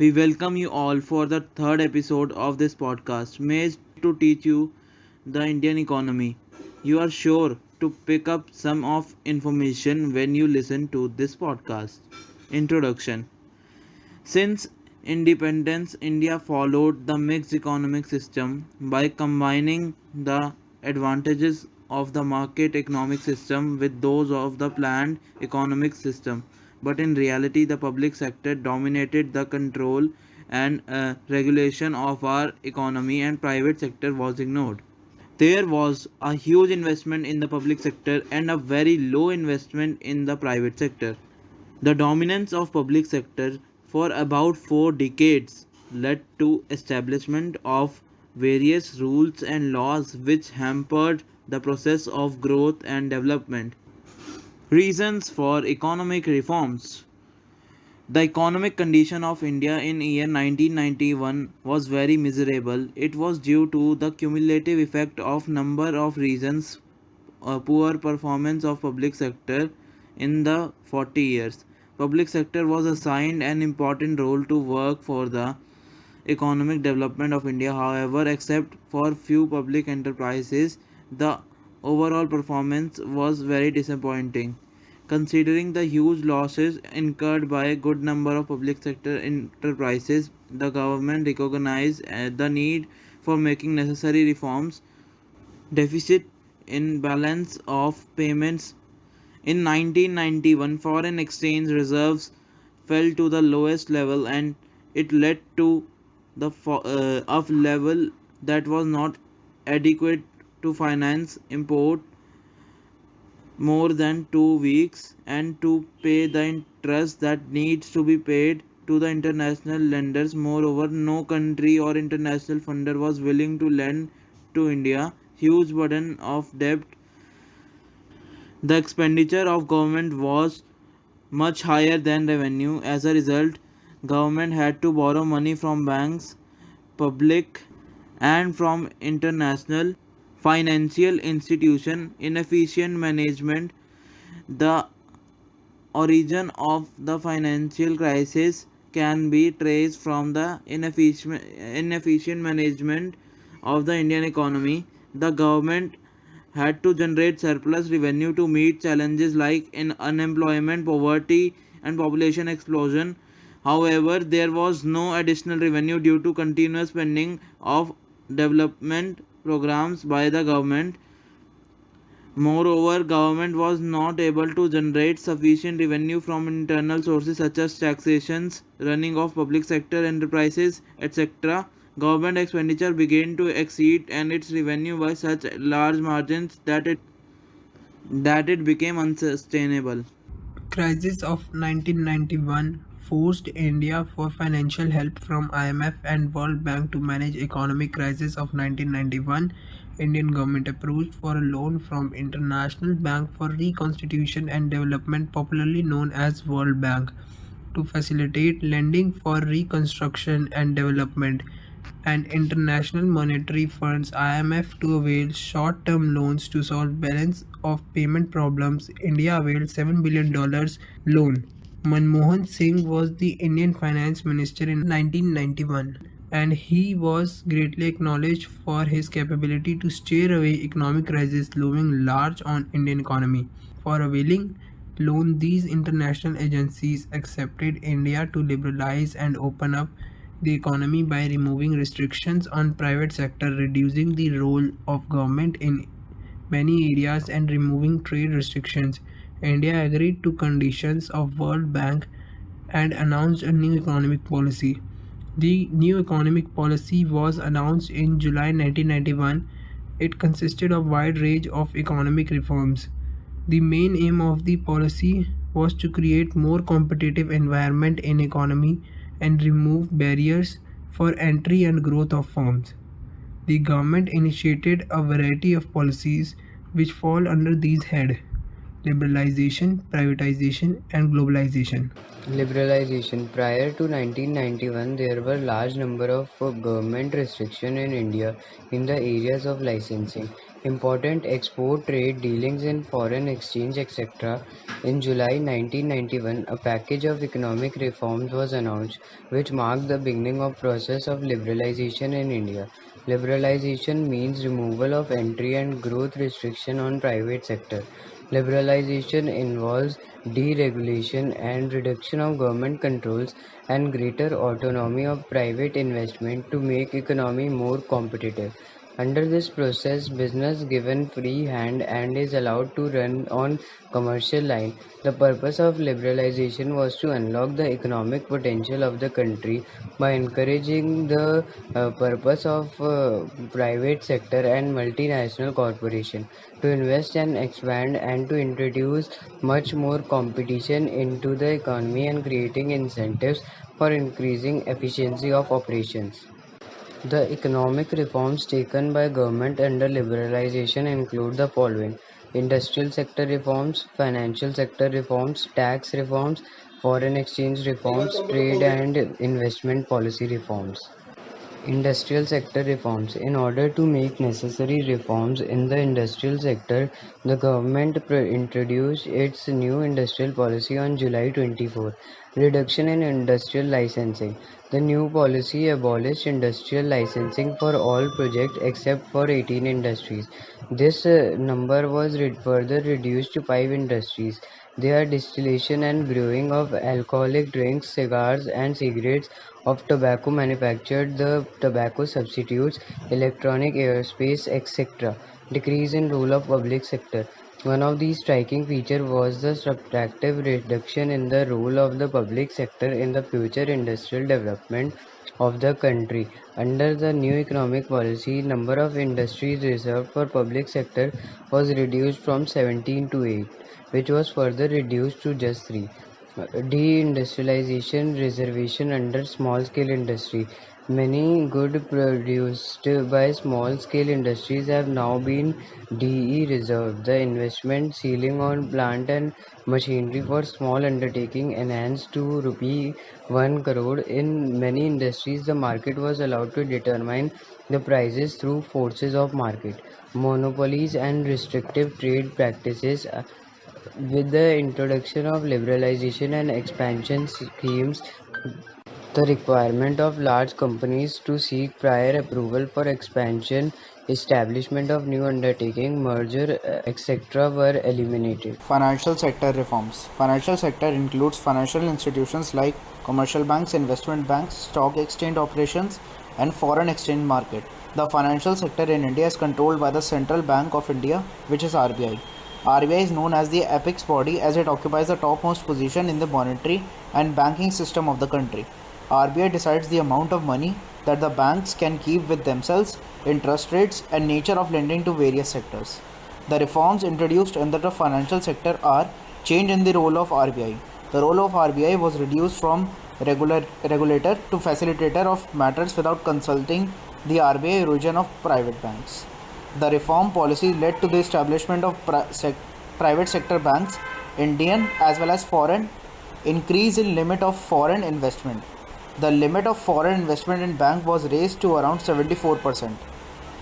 We welcome you all for the third episode of this podcast, made to teach you the Indian economy. You are sure to pick up some of information when you listen to this podcast. Introduction. Since independence, India followed the mixed economic system by combining the advantages of the market economic system with those of the planned economic system. But in reality, the public sector dominated the control and regulation of our economy, and private sector was ignored. There was a huge investment in the public sector and a very low investment in the private sector. The dominance of public sector for about 4 decades led to establishment of various rules and laws which hampered the process of growth and development. Reasons for economic reforms. The economic condition of India in year 1991 was very miserable. It was due to the cumulative effect of number of reasons: poor performance of public sector in the 40 years. Public sector was assigned an important role to work for the economic development of India. However, except for few public enterprises, the overall performance was very disappointing. Considering the huge losses incurred by a good number of public sector enterprises, the government recognized the need for making necessary reforms. Deficit in balance of payments. In 1991, foreign exchange reserves fell to the lowest level, and it led to the of level that was not adequate to finance import more than 2 weeks and to pay the interest that needs to be paid to the international lenders. Moreover, no country or international funder was willing to lend to India. Huge burden of debt. The expenditure of government was much higher than revenue. As a result, government had to borrow money from banks, public and from international financial institution. Inefficient management. The origin of the financial crisis can be traced from the inefficient management of the Indian economy. The government had to generate surplus revenue to meet challenges like in unemployment, poverty, and population explosion. However, there was no additional revenue due to continuous spending of development programs by the government. Moreover, government was not able to generate sufficient revenue from internal sources such as taxations, running of public sector enterprises, etc. Government expenditure began to exceed and its revenue by such large margins that it became unsustainable. Crisis of 1991 forced India for financial help from IMF and World Bank to manage economic crisis of 1991. Indian government approached for a loan from International Bank for Reconstitution and Development, popularly known as World Bank, to facilitate lending for reconstruction and development, and International Monetary Fund's IMF to avail short-term loans to solve balance of payment problems. India availed $7 billion loan. Manmohan Singh was the Indian Finance Minister in 1991, and he was greatly acknowledged for his capability to steer away economic crisis looming large on Indian economy. For availing loan, these international agencies accepted India to liberalize and open up the economy by removing restrictions on private sector, reducing the role of government in many areas, and removing trade restrictions. India agreed to conditions of World Bank and announced a new economic policy. The new economic policy was announced in July 1991. It consisted of a wide range of economic reforms. The main aim of the policy was to create more competitive environment in economy and remove barriers for entry and growth of firms. The government initiated a variety of policies which fall under these heads: liberalization, privatization, and globalization. Liberalization. Prior to 1991, there were large number of government restrictions in India in the areas of licensing. important export trade dealings in foreign exchange, etc. In July 1991, a package of economic reforms was announced, which marked the beginning of process of liberalization in India. Liberalization means removal of entry and growth restriction on private sector. Liberalization involves deregulation and reduction of government controls and greater autonomy of private investment to make economy more competitive. Under this process, business given free hand and is allowed to run on commercial line. The purpose of liberalization was to unlock the economic potential of the country by encouraging the purpose of private sector and multinational corporation to invest and expand and to introduce much more competition into the economy and creating incentives for increasing efficiency of operations. The economic reforms taken by government under liberalization include the following: industrial sector reforms, financial sector reforms, tax reforms, foreign exchange reforms, trade and investment policy reforms. Industrial sector reforms. In order to make necessary reforms in the industrial sector, the government introduced its new industrial policy on July 24. Reduction in industrial licensing. The new policy abolished industrial licensing for all projects except for 18 industries. This number was further reduced to 5 industries. They are distillation and brewing of alcoholic drinks, cigars and cigarettes, of tobacco manufactured, the tobacco substitutes, electronic, aerospace, etc. Decrease in role of public sector. One of these striking features was the subtractive reduction in the role of the public sector in the future industrial development of the country. Under the new economic policy, number of industries reserved for public sector was reduced from 17 to 8, which was further reduced to just 3. Deindustrialization reservation under small scale industry. Many goods produced by small scale industries have now been DE reserved. The investment ceiling on plant and machinery for small undertaking enhanced to rupee 1 crore. In many industries, the market was allowed to determine the prices through forces of market. Monopolies and restrictive trade practices. With the introduction of liberalization and expansion schemes, the requirement of large companies to seek prior approval for expansion, establishment of new undertaking, merger, etc. were eliminated. Financial sector reforms. Financial sector includes financial institutions like commercial banks, investment banks, stock exchange operations, and foreign exchange market. The financial sector in India is controlled by the Central Bank of India, which is RBI. RBI is known as the apex body as it occupies the topmost position in the monetary and banking system of the country. RBI decides the amount of money that the banks can keep with themselves, interest rates, and nature of lending to various sectors. The reforms introduced under the financial sector are change in the role of RBI. The role of RBI was reduced from regulator to facilitator of matters without consulting the RBI region of private banks. The reform policy led to the establishment of private sector banks, Indian as well as foreign, increase in limit of foreign investment. The limit of foreign investment in bank was raised to around 74%.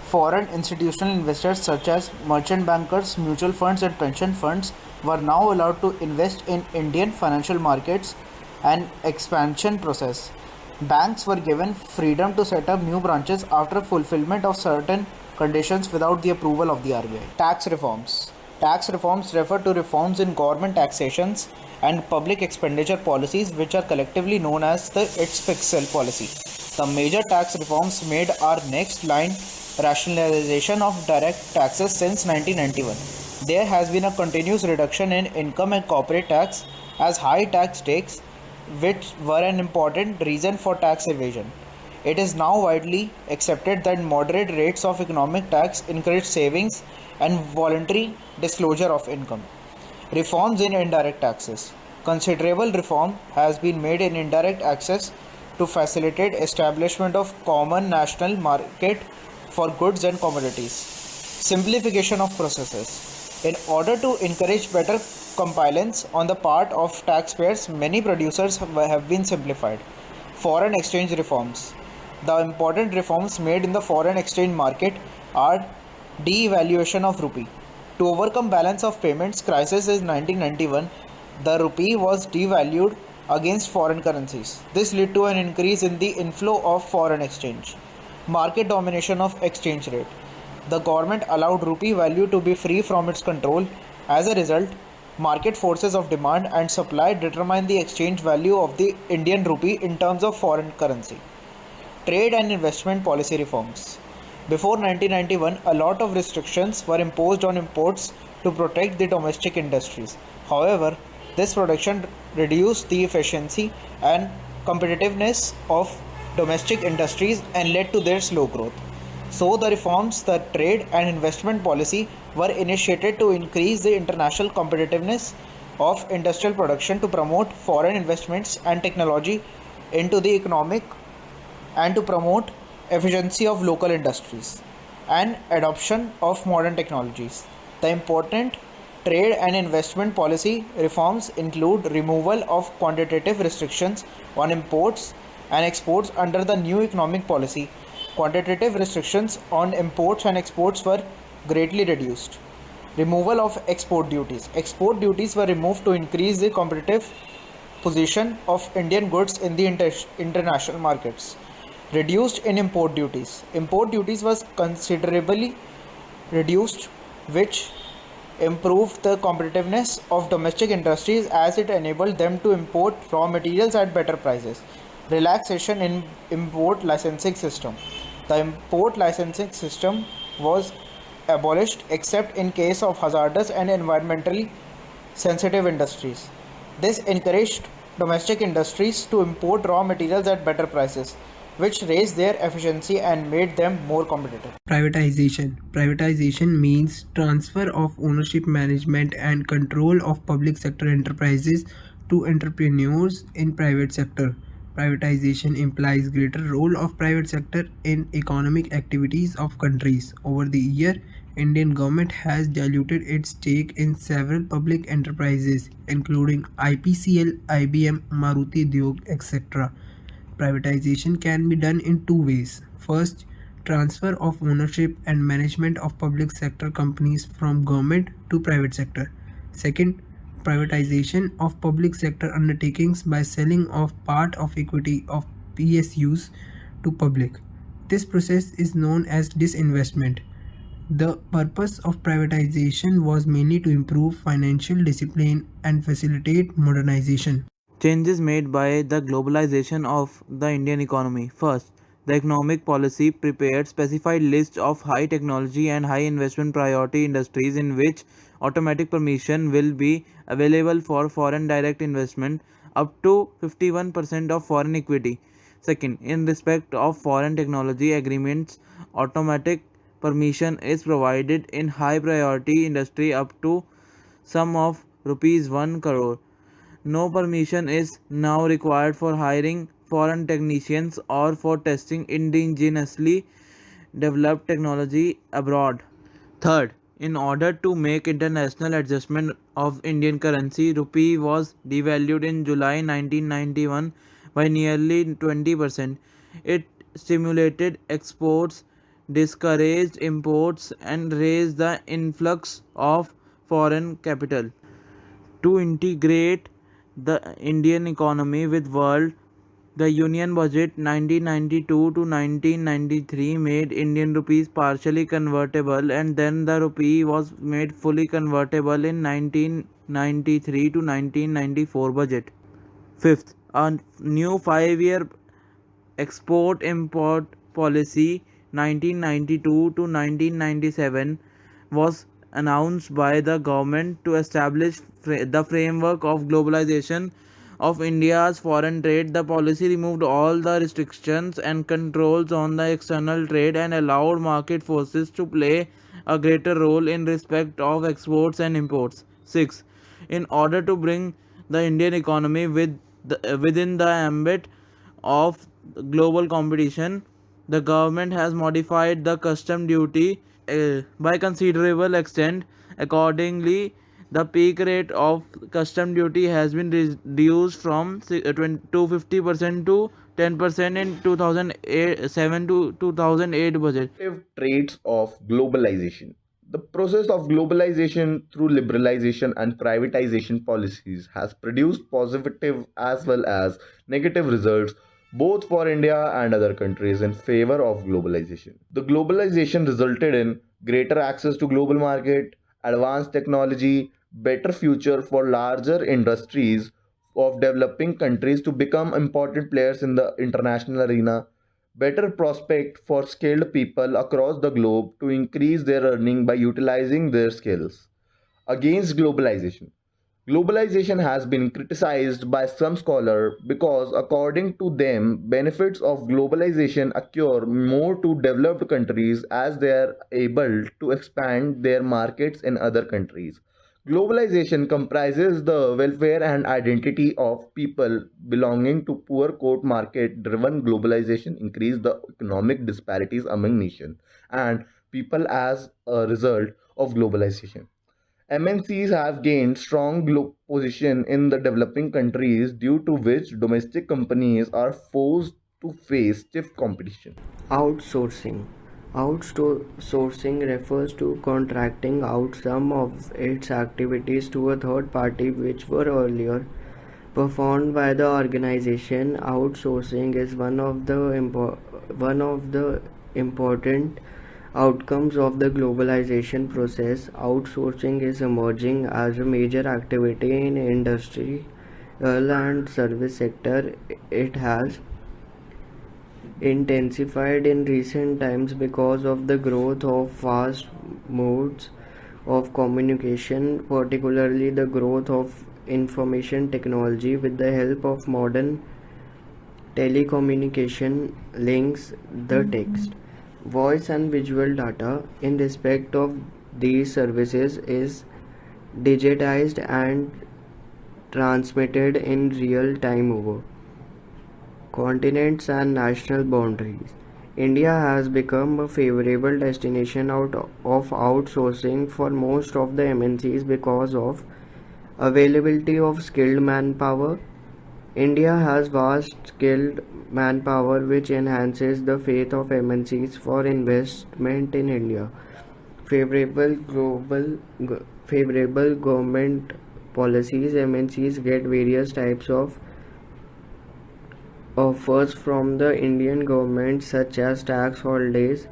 Foreign institutional investors such as merchant bankers, mutual funds and pension funds were now allowed to invest in Indian financial markets and expansion process. Banks were given freedom to set up new branches after fulfillment of certain conditions without the approval of the RBI. Tax reforms. Tax reforms refer to reforms in government taxations and public expenditure policies which are collectively known as the its fiscal policy. The major tax reforms made are next line rationalization of direct taxes since 1991. There has been a continuous reduction in income and corporate tax as high tax takes which were an important reason for tax evasion. It is now widely accepted that moderate rates of economic tax encourage savings and voluntary disclosure of income. Reforms in indirect taxes. Considerable reform has been made in indirect taxes to facilitate establishment of common national market for goods and commodities. Simplification of processes. In order to encourage better compliance on the part of taxpayers, many producers have been simplified. Foreign exchange reforms. The important reforms made in the foreign exchange market are Devaluation of rupee. To overcome balance of payments crisis in 1991, the rupee was devalued against foreign currencies. This led to an increase in the inflow of foreign exchange. Market domination of exchange rate. The government allowed rupee value to be free from its control. As a result, market forces of demand and supply determine the exchange value of the Indian rupee in terms of foreign currency. Trade and investment policy reforms. Before 1991, a lot of restrictions were imposed on imports to protect the domestic industries. However, this protection reduced the efficiency and competitiveness of domestic industries and led to their slow growth. So, the reforms, the trade and investment policy were initiated to increase the international competitiveness of industrial production to promote foreign investments and technology into the economic and to promote efficiency of local industries and adoption of modern technologies. The important trade and investment policy reforms include removal of quantitative restrictions on imports and exports under the new economic policy. Quantitative restrictions on imports and exports were greatly reduced. Removal of export duties. Export duties were removed to increase the competitive position of Indian goods in the international markets. Reduced in import duties. Import duties was considerably reduced, which improved the competitiveness of domestic industries as it enabled them to import raw materials at better prices. Relaxation in import licensing system. The import licensing system was abolished except in case of hazardous and environmentally sensitive industries. This encouraged domestic industries to import raw materials at better prices, which raised their efficiency and made them more competitive. Privatization. Privatization means transfer of ownership, management, and control of public sector enterprises to entrepreneurs in private sector. Privatization implies greater role of private sector in economic activities of countries. Over the year, Indian government has diluted its stake in several public enterprises, including IPCL, IBM, Maruti Udyog, etc. Privatization can be done in two ways. First, transfer of ownership and management of public sector companies from government to private sector. Second, privatization of public sector undertakings by selling off part of equity of PSUs to public. This process is known as disinvestment. The purpose of privatization was mainly to improve financial discipline and facilitate modernization. Changes made by the globalization of the Indian economy. First, the economic policy prepared specified lists of high technology and high investment priority industries in which automatic permission will be available for foreign direct investment up to 51% of foreign equity. Second, in respect of foreign technology agreements, automatic permission is provided in high priority industry up to sum of rupees 1 crore. No permission is now required for hiring foreign technicians or for testing indigenously developed technology abroad. Third, in order to make international adjustment of Indian currency, rupee was devalued in July 1991 by nearly 20%. It stimulated exports, discouraged imports, and raised the influx of foreign capital. To integrate the Indian economy with world, the Union Budget 1992 to 1993 made Indian rupees partially convertible, and then the rupee was made fully convertible in 1993 to 1994 budget. Fifth, a new 5-year export import policy 1992 to 1997 was announced by the government to establish the framework of globalization of India's foreign trade. The policy removed all the restrictions and controls on the external trade and allowed market forces to play a greater role in respect of exports and imports. 6. In order to bring the Indian economy within the ambit of global competition, the government has modified the custom duty by considerable extent. Accordingly, The peak rate of custom duty has been reduced from 250% to 10% in 2007 to 2008 budget. Traits of globalization. The process of globalization through liberalization and privatization policies has produced positive as well as negative results both for India and other countries in favor of globalization. The globalization resulted in greater access to global market, advanced technology, better future for larger industries of developing countries to become important players in the international arena, better prospect for skilled people across the globe to increase their earning by utilizing their skills. Against globalization. Globalization has been criticized by some scholars because, according to them, benefits of globalization occur more to developed countries as they are able to expand their markets in other countries. Globalization comprises the welfare and identity of people belonging to poor quote market driven globalization increase the economic disparities among nations and people as a result of globalization. MNCs have gained strong position in the developing countries due to which domestic companies are forced to face stiff competition. Outsourcing. Outsourcing refers to contracting out some of its activities to a third party which were earlier performed by the organization. Outsourcing is one of the important outcomes of the globalization process. Outsourcing is emerging as a major activity in industry and service sector. It has intensified in recent times because of the growth of fast modes of communication, particularly the growth of information technology with the help of modern telecommunication links the text, voice and visual data in respect of these services is digitized and transmitted in real time over continents and national boundaries. India has become a favorable destination out of outsourcing for most of the MNCs because of availability of skilled manpower. India has vast skilled manpower which enhances the faith of MNCs for investment in India. Favorable government policies. MNCs get various types of offers from the Indian government such as tax holidays,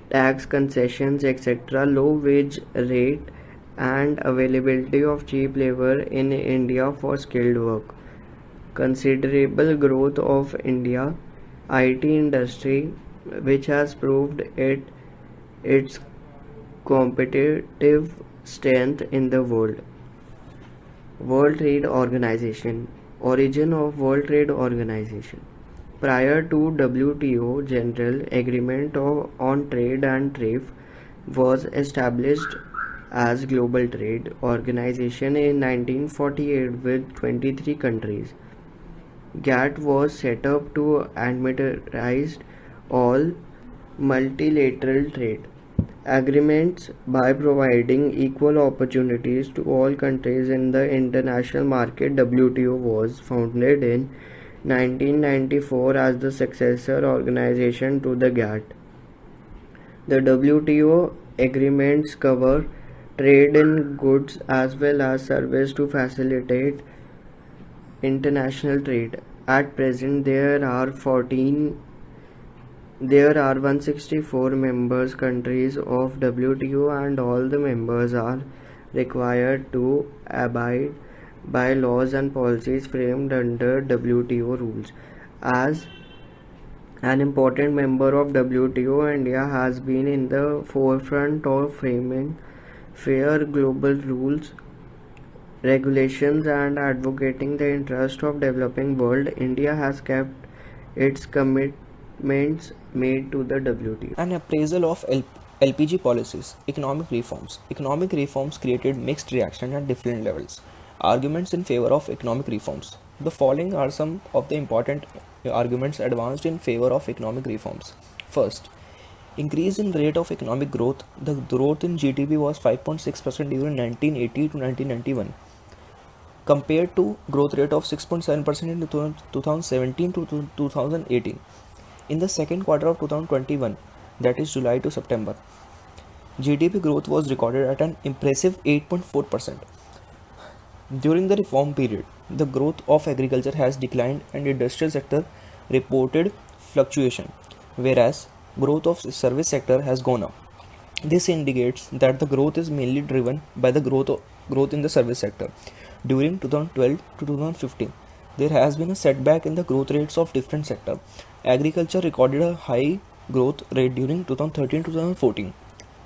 tax concessions, etc., low wage rate, and availability of cheap labor in India for skilled work. Considerable growth of India IT industry, which has proved its competitive strength in the world. World Trade Organization. Origin of World Trade Organization. Prior to WTO, General Agreement on Trade and Tariff was established as Global Trade Organization in 1948 with 23 countries. GATT was set up to administer all multilateral trade agreements by providing equal opportunities to all countries in the international market. WTO was founded in 1994 as the successor organization to the GATT. The WTO agreements cover trade in goods as well as service to facilitate international trade. At present, there are 164 members countries of WTO and all the members are required to abide by laws and policies framed under WTO rules. As an important member of WTO, India has been in the forefront of framing fair global rules, regulations and advocating the interest of developing world. India has kept its commitments made to the WTO. An appraisal of LPG policies, economic reforms. Economic reforms created mixed reaction at different levels. Arguments in favor of economic reforms. The following are some of the important arguments advanced in favor of economic reforms. First, Increase in rate of economic growth. The growth in GDP was 5.6% during 1980 to 1991 compared to growth rate of 6.7% in 2017 to 2018. In the second quarter of 2021, that is July to September, GDP growth was recorded at an impressive 8.4%. During the reform period, the growth of agriculture has declined and industrial sector reported fluctuation, whereas growth of service sector has gone up. This indicates that the growth is mainly driven by the growth in the service sector. During 2012 to 2015, there has been a setback in the growth rates of different sectors. Agriculture recorded a high growth rate during 2013 to 2014,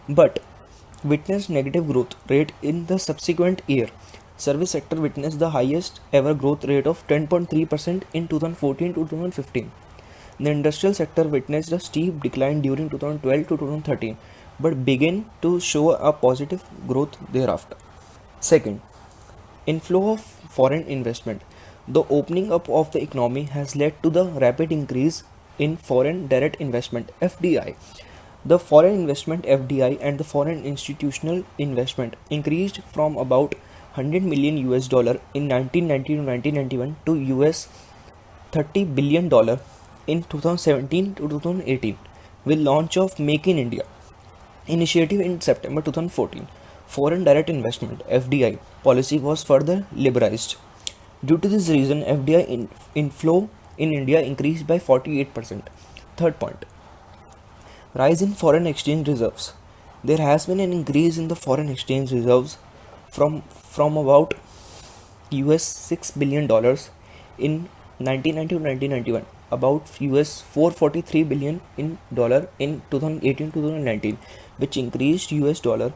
but witnessed negative growth rate in the subsequent year. Service sector witnessed the highest ever growth rate of 10.3% in 2014 to 2015. The industrial sector witnessed a steep decline during 2012 to 2013 but began to show a positive growth thereafter. Second, inflow of foreign investment. The opening up of the economy has led to the rapid increase in foreign direct investment (FDI). The foreign investment (FDI) and the foreign institutional investment increased from about 100 million US dollar in 1990 to 1991 to US $30 billion in 2017 to 2018 with launch of Make in India initiative in September 2014. Foreign direct investment (FDI) policy was further liberalized. Due to this reason, FDI inflow in India increased by 48%. Third point, rise in foreign exchange reserves. There has been an increase in the foreign exchange reserves from about US $6 billion in 1990 to 1991, about US $443 billion in 2018 to 2019, which increased US dollar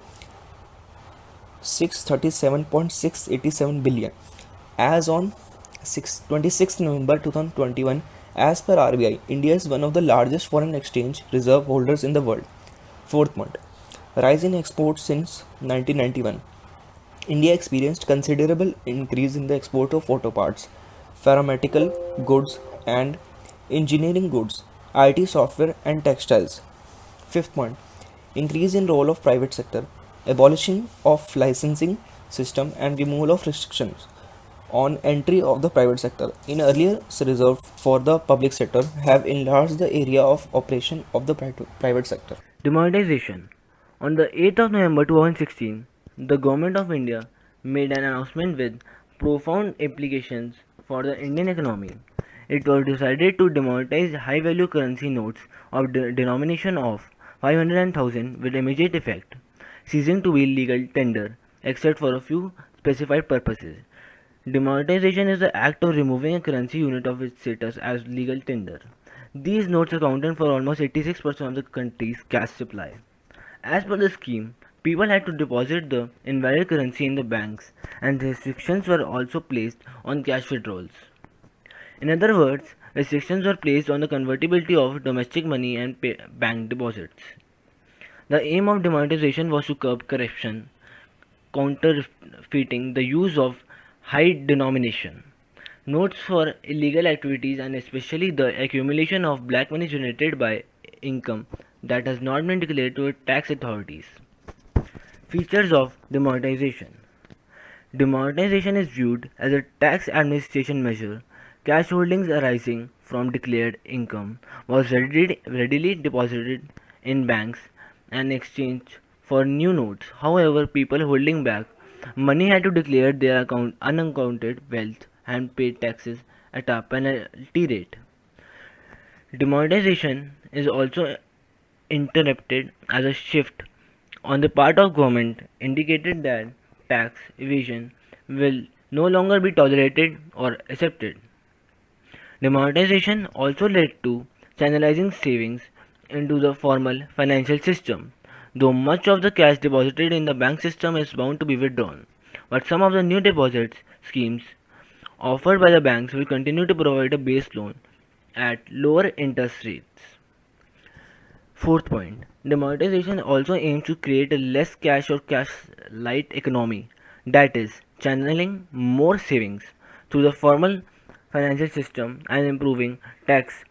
637.687 billion. As on 26 November 2021, as per RBI, India is one of the largest foreign exchange reserve holders in the world. Fourth point, rise in exports since 1991. India experienced considerable increase in the export of auto parts, pharmaceutical goods and engineering goods, IT software and textiles. Fifth point, increase in role of private sector, abolishing of licensing system and removal of restrictions on entry of the private sector in earlier reserved for the public sector have enlarged the area of operation of the private sector. Demonetization. On the 8th of November 2016, the Government of India made an announcement with profound implications for the Indian economy. It was decided to demonetize high value currency notes of denomination of 500 and 1000 with immediate effect, ceasing to be legal tender except for a few specified purposes. Demonetization is the act of removing a currency unit of its status as legal tender. These notes accounted for almost 86% of the country's cash supply. As per the scheme, people had to deposit the invalid currency in the banks, and restrictions were also placed on cash withdrawals. In other words, restrictions were placed on the convertibility of domestic money and bank deposits. The aim of demonetization was to curb corruption, counterfeiting, the use of high denomination notes for illegal activities, and especially the accumulation of black money generated by income that has not been declared to tax authorities. Features of demonetization. Demonetization is viewed as a tax administration measure. Cash holdings arising from declared income was readily deposited in banks and exchanged for new notes. However, people holding back money had to declare their unaccounted wealth and pay taxes at a penalty rate. Demonetization is also interpreted as a shift on the part of government indicated that tax evasion will no longer be tolerated or accepted. Demonetization also led to channelizing savings into the formal financial system, though much of the cash deposited in the bank system is bound to be withdrawn. But some of the new deposit schemes offered by the banks will continue to provide a base loan at lower interest rates. Fourth point, demonetization also aims to create a less cash or cash light economy, that is, channeling more savings through the formal financial system and improving tax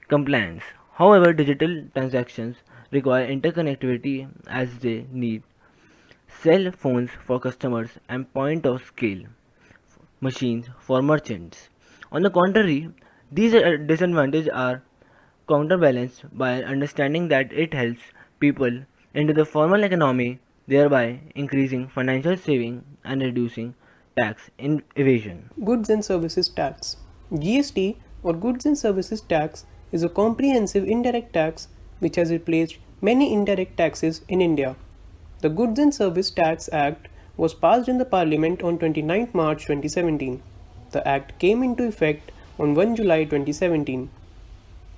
compliance. However, digital transactions require interconnectivity as they need cell phones for customers and point of scale machines for merchants. On the contrary, these disadvantages are counterbalanced by understanding that it helps people into the formal economy, thereby increasing financial saving and reducing tax evasion. Goods and Services Tax. GST or Goods and Services Tax is a comprehensive indirect tax which has replaced many indirect taxes in India. The Goods and Service Tax Act was passed in the Parliament on 29 March 2017. The Act came into effect on 1 July 2017.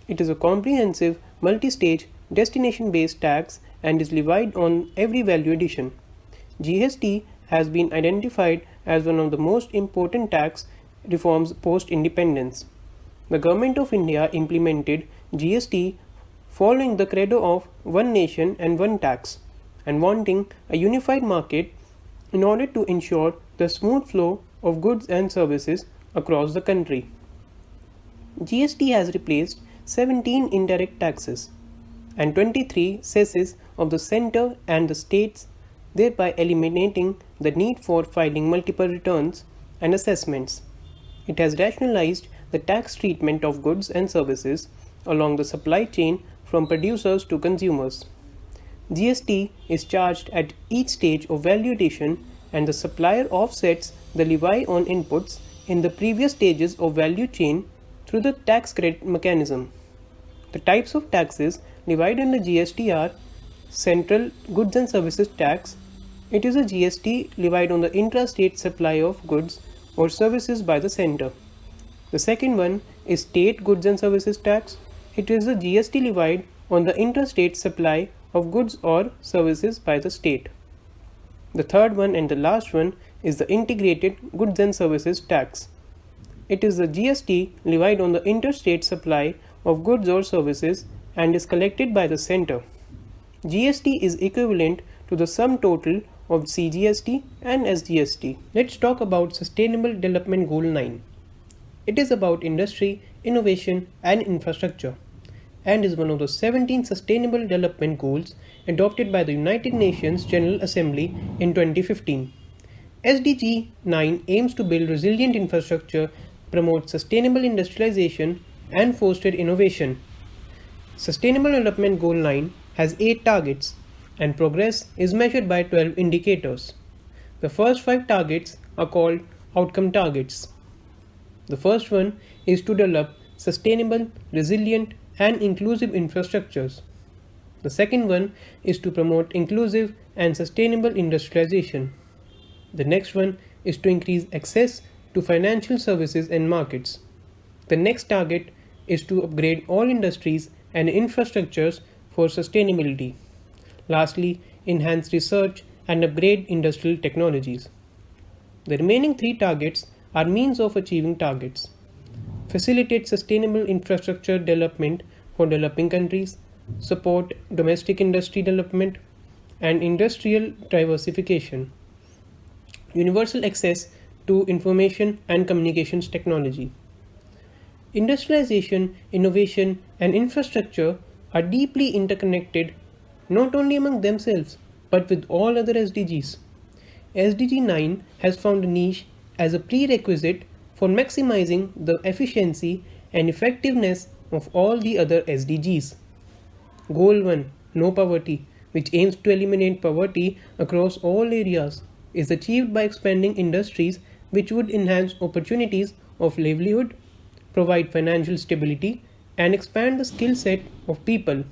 It is a comprehensive, multi-stage, destination-based tax and is levied on every value addition. GST has been identified as one of the most important tax reforms post-independence. The Government of India implemented GST following the credo of one nation and one tax and wanting a unified market in order to ensure the smooth flow of goods and services across the country. GST has replaced 17 indirect taxes and 23 cesses of the center and the states, thereby eliminating the need for filing multiple returns and assessments. It has rationalized the tax treatment of goods and services along the supply chain from producers to consumers. GST is charged at each stage of value addition and the supplier offsets the levy on inputs in the previous stages of value chain through the tax credit mechanism. The types of taxes levied under GST are Central Goods and Services Tax. It is a GST levied on the intra-state supply of goods or services by the center. The second one is State Goods and Services Tax. It is a GST levied on the intra-state supply of goods or services by the state. The third one and the last one is the Integrated Goods and Services Tax. It is the GST levied on the interstate supply of goods or services and is collected by the center. GST is equivalent to the sum total of CGST and SGST. Let's talk about Sustainable Development Goal 9. It is about industry, innovation and infrastructure and is one of the 17 Sustainable Development Goals adopted by the United Nations General Assembly in 2015. SDG 9 aims to build resilient infrastructure, promote sustainable industrialization, and foster innovation. Sustainable Development Goal 9 has 8 targets, and progress is measured by 12 indicators. The first 5 targets are called outcome targets. The first one is to develop sustainable, resilient, and inclusive infrastructures. The second one is to promote inclusive and sustainable industrialization. The next one is to increase access to financial services and markets. The next target is to upgrade all industries and infrastructures for sustainability. Lastly, enhance research and upgrade industrial technologies. The remaining 3 targets are means of achieving targets. Facilitate sustainable infrastructure development for developing countries, support domestic industry development, and industrial diversification. Universal access to information and communications technology. Industrialization, innovation, and infrastructure are deeply interconnected not only among themselves but with all other SDGs. SDG 9 has found a niche as a prerequisite for maximizing the efficiency and effectiveness of all the other SDGs. Goal 1, No Poverty, which aims to eliminate poverty across all areas, is achieved by expanding industries which would enhance opportunities of livelihood, provide financial stability, and expand the skill set of people.